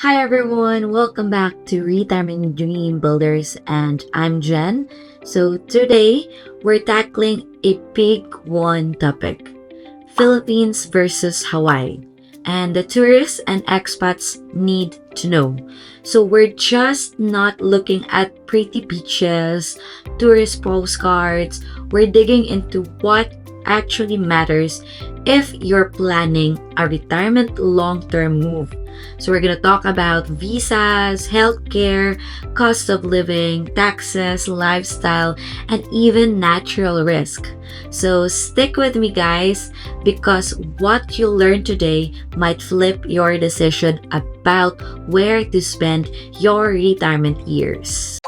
Hi everyone, welcome back to Retirement Dream Builders, and I'm Jen. So today we're tackling a big one topic: Philippines versus Hawaii. And the tourists and expats need to know. So we're just not looking at pretty beaches, tourist postcards. We're digging into what actually matters if you're planning a retirement long-term move. So we're going to talk about visas, healthcare, cost of living, taxes, lifestyle, and even natural risk. So stick with me, guys, because what you learn today might flip your decision about where to spend your retirement years.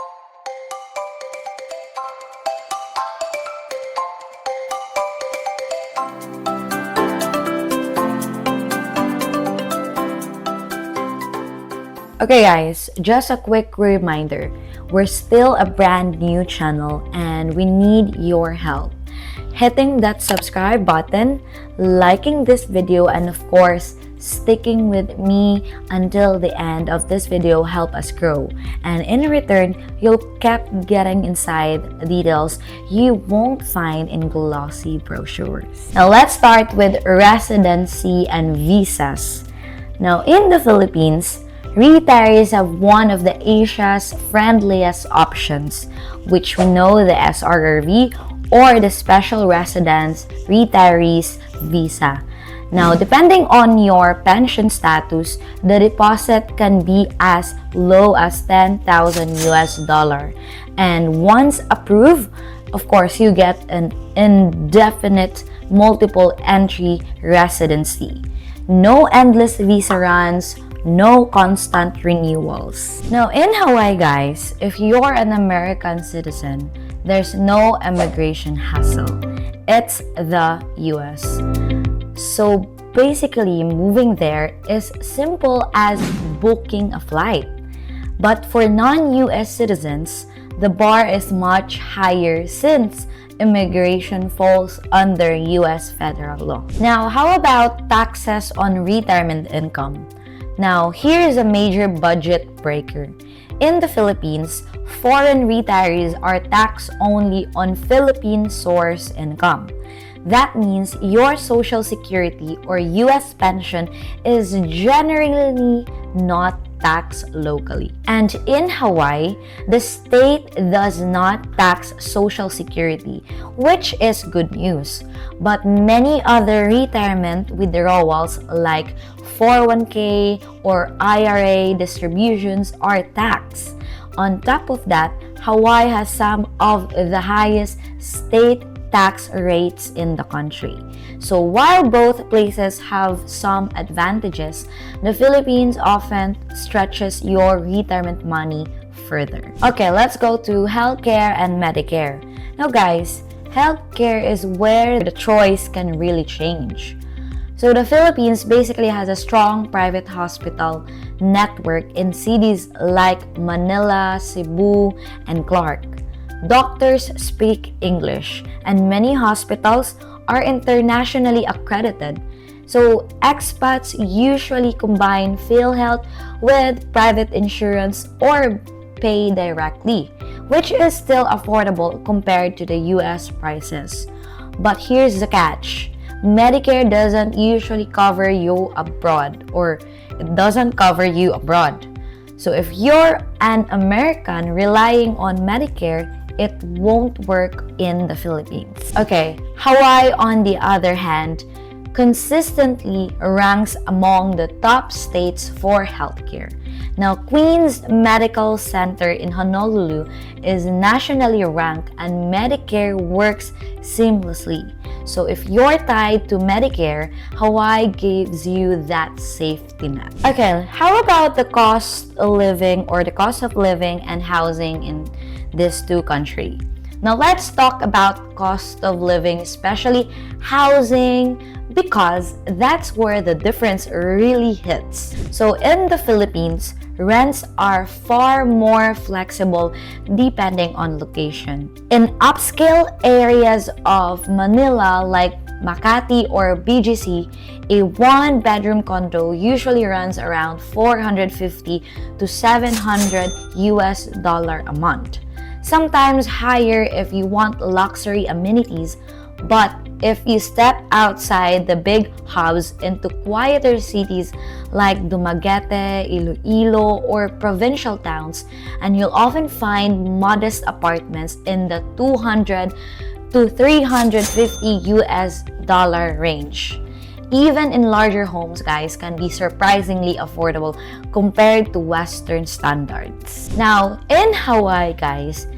Okay guys, just a quick reminder. We're still a brand new channel and we need your help. Hitting that subscribe button, liking this video, and of course, sticking with me until the end of this video help us grow. And in return, you'll keep getting inside details you won't find in glossy brochures. Now let's start with residency and visas. Now in the Philippines, retirees have one of the Asia's friendliest options, which we know the SRRV or the Special Residence Retirees Visa. Now, depending on your pension status, the deposit can be as low as 10,000 US dollar. And once approved, of course, you get an indefinite multiple entry residency. No endless visa runs, no constant renewals. Now, in Hawaii, guys, if you're an American citizen, there's no immigration hassle. It's the US. So basically, moving there is simple as booking a flight. But for non-US citizens, the bar is much higher since immigration falls under US federal law. Now, how about taxes on retirement income? Now, here is a major budget breaker. In the Philippines, foreign retirees are taxed only on Philippine source income. That means your Social Security or US pension is generally not taxed locally. And in Hawaii, the state does not tax Social Security, which is good news. But many other retirement withdrawals like 401k or IRA distributions are taxed. On top of that, Hawaii has some of the highest state tax rates in the country. So while both places have some advantages, the Philippines often stretches your retirement money further. Okay, let's go to healthcare and Medicare. Now guys, healthcare is where the choice can really change. So the Philippines basically has a strong private hospital network in cities like Manila, Cebu, and Clark. Doctors speak English, and many hospitals are internationally accredited. So expats usually combine PhilHealth with private insurance or pay directly, which is still affordable compared to the US prices. But here's the catch. Medicare doesn't usually cover you abroad, or it doesn't cover you abroad. So if you're an American relying on Medicare, it won't work in the Philippines. Okay, Hawaii, on the other hand, consistently ranks among the top states for healthcare. Now, Queen's Medical Center in Honolulu is nationally ranked and Medicare works seamlessly. So if you're tied to Medicare, Hawaii gives you that safety net. Okay, how about the cost of living and housing in these two countries? Now let's talk about cost of living, especially housing, because that's where the difference really hits. So in the Philippines, rents are far more flexible depending on location. In upscale areas of Manila like Makati or BGC, a one-bedroom condo usually runs around 450 to 700 US dollar a month. Sometimes higher if you want luxury amenities, but if you step outside the big hubs into quieter cities like Dumaguete, Iloilo, or provincial towns, and you'll often find modest apartments in the 200 to 350 US dollar range. Even in larger homes, guys, can be surprisingly affordable compared to Western standards. Now, in Hawaii, guys,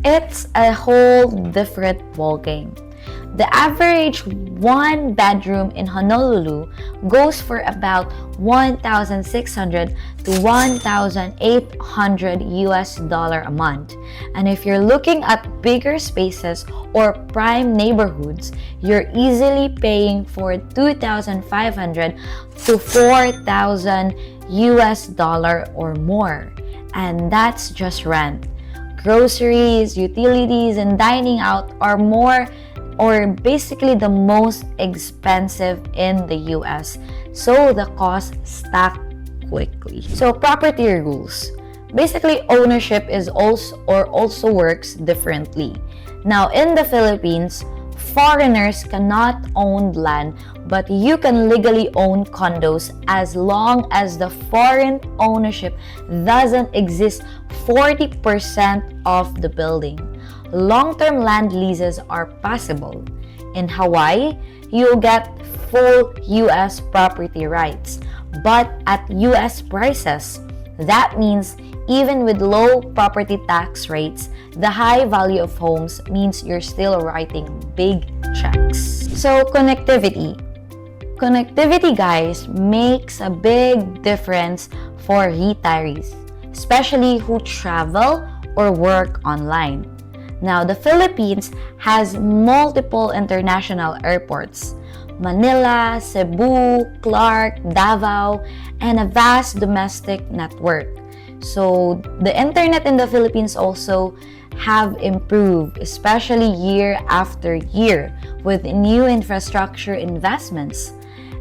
it's a whole different ballgame. The average one bedroom in Honolulu goes for about 1,600 to 1,800 US dollar a month. And if you're looking at bigger spaces or prime neighborhoods, you're easily paying for 2,500 to 4,000 US dollar or more. And that's just rent. Groceries, utilities, and dining out are basically the most expensive in the US, so the costs stack quickly. So property rules. Basically, ownership is also works differently. Now in the Philippines, foreigners cannot own land, but you can legally own condos as long as the foreign ownership doesn't exist 40% of the building. Long-term land leases are possible. In Hawaii, you'll get full US property rights, but at US prices. That means even with low property tax rates, the high value of homes means you're still writing big checks. So connectivity. Connectivity, guys, makes a big difference for retirees, especially who travel or work online. Now, the Philippines has multiple international airports: Manila, Cebu, Clark, Davao, and a vast domestic network. So, the internet in the Philippines also have improved, especially year after year, with new infrastructure investments.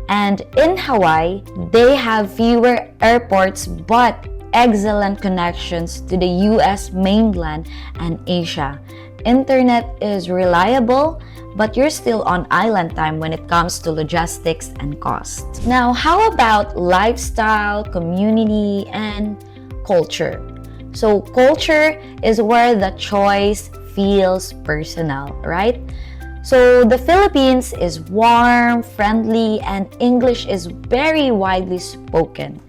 And in Hawaii, they have fewer airports but excellent connections to the US mainland and Asia. Internet is reliable, but you're still on island time when it comes to logistics and cost. Now, how about lifestyle, community, and culture? So culture is where the choice feels personal, right? So the Philippines is warm, friendly, and English is very widely spoken.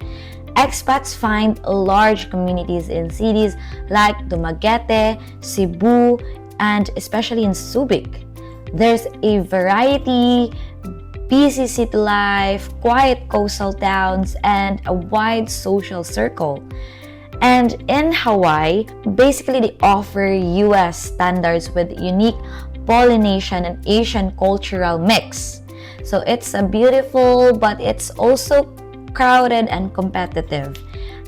Expats find large communities in cities like Dumaguete, Cebu, and especially in Subic. There's a variety, busy city life, quiet coastal towns, and a wide social circle. And in Hawaii, basically they offer US standards with unique Polynesian and Asian cultural mix. So it's a beautiful, but it's also crowded and competitive.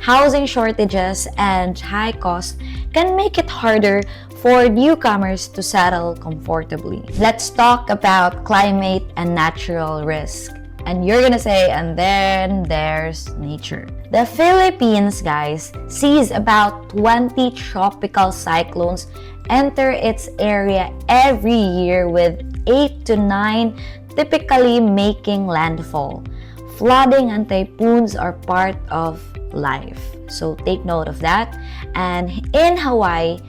Housing shortages and high costs can make it harder for newcomers to settle comfortably. Let's talk about climate and natural risk. And you're gonna say, and then there's nature. The Philippines, guys, sees about 20 tropical cyclones enter its area every year, with 8 to 9 typically making landfall. Flooding and typhoons are part of life, so take note of that. And in Hawaii,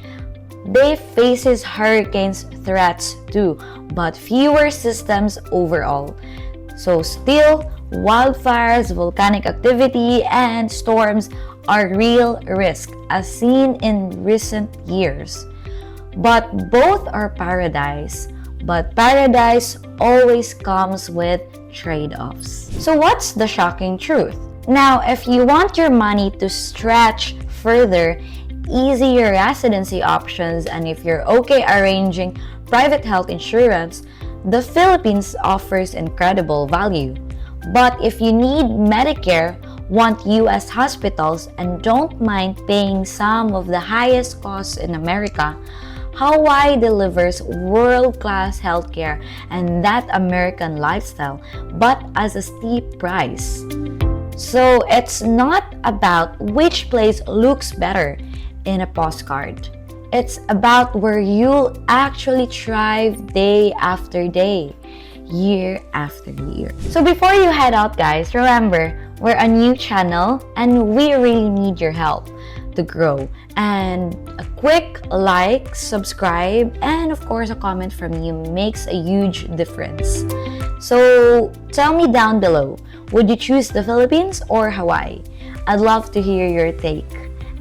they faces hurricanes threats too, but fewer systems overall. So still, wildfires, volcanic activity, and storms are real risk, as seen in recent years. But both are paradise. But paradise always comes with trade-offs. So what's the shocking truth? Now, if you want your money to stretch further, easier residency options, and if you're okay arranging private health insurance, the Philippines offers incredible value. But if you need Medicare want US hospitals, and don't mind paying some of the highest costs in America, Hawaii delivers world-class healthcare and that American lifestyle, but as a steep price. So it's not about which place looks better in a postcard. It's about where you'll actually thrive day after day, year after year. So before you head out, guys, remember, we're a new channel and we really need your help to grow. And a quick like, subscribe, and of course a comment from you makes a huge difference. So tell me down below, would you choose the Philippines or Hawaii? I'd love to hear your take.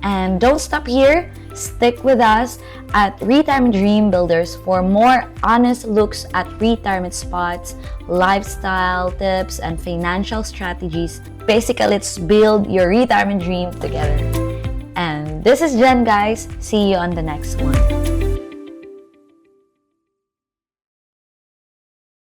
And don't stop here. Stick with us at Retirement Dream Builders for more honest looks at retirement spots, lifestyle tips, and financial strategies. Basically, let's build your retirement dream together. And this is Jen, guys. See you on the next one.